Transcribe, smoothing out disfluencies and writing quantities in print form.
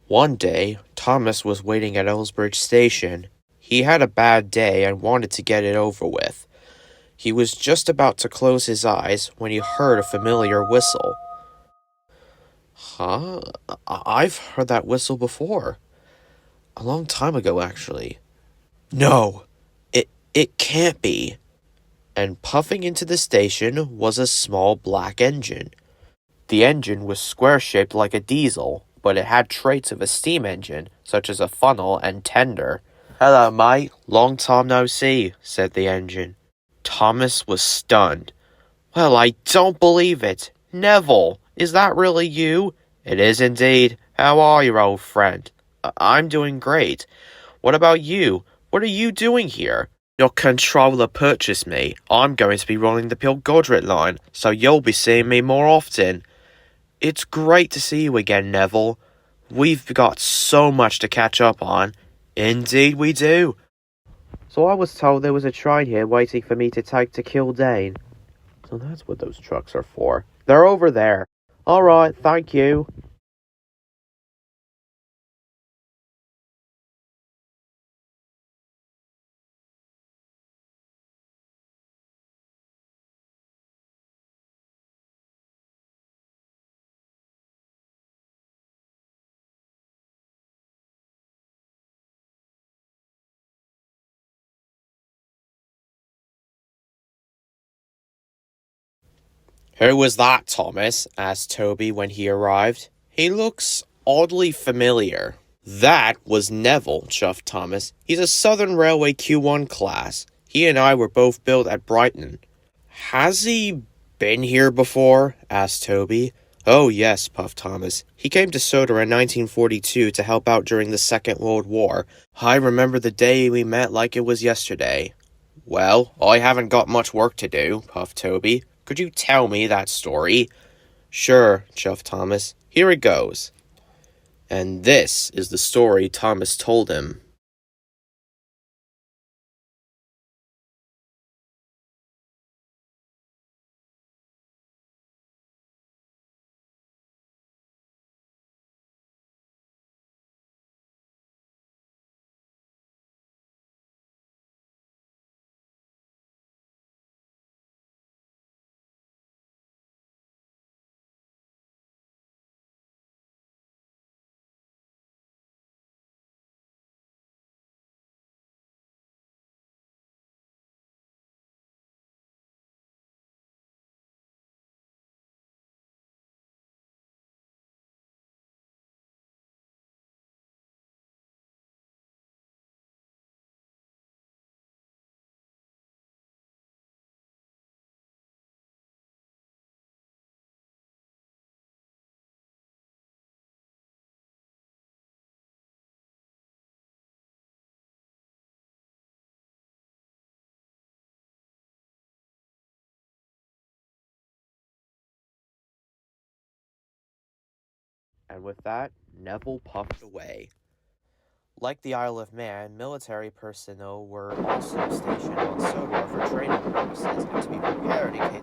One day, Thomas was waiting at Ellsbridge Station. He had a bad day and wanted to get it over with. He was just about to close his eyes when he heard a familiar whistle. Huh? I've heard that whistle before. A long time ago, actually. No, it can't be. And puffing into the station was a small black engine. The engine was square-shaped like a diesel, but it had traits of a steam engine, such as a funnel and tender. "Hello, mate. Long time no see," said the engine. Thomas was stunned. "Well, I don't believe it. Neville, is that really you?" "It is indeed. How are you, old friend?" "I'm doing great. What about you? What are you doing here?" "Your controller purchased me. I'm going to be running the Pilgordrit line, so you'll be seeing me more often." "It's great to see you again, Neville. We've got so much to catch up on." "Indeed we do. So I was told there was a train here waiting for me to take to Kildane." "So that's what those trucks are for." "They're over there." "All right, thank you." "Who was that, Thomas?" asked Toby when he arrived. "He looks oddly familiar." "That was Neville," chuffed Thomas. "He's a Southern Railway Q1 class. He and I were both built at Brighton." "Has he been here before?" asked Toby. "Oh, yes," puffed Thomas. "He came to Soder in 1942 to help out during the Second World War. I remember the day we met like it was yesterday." "Well, I haven't got much work to do," puffed Toby. "Could you tell me that story?" "Sure," chuffed Thomas. "Here it goes." And this is the story Thomas told him. And with that, Neville puffed away. Like the Isle of Man, military personnel were also stationed on Sodor for training purposes and to be prepared in case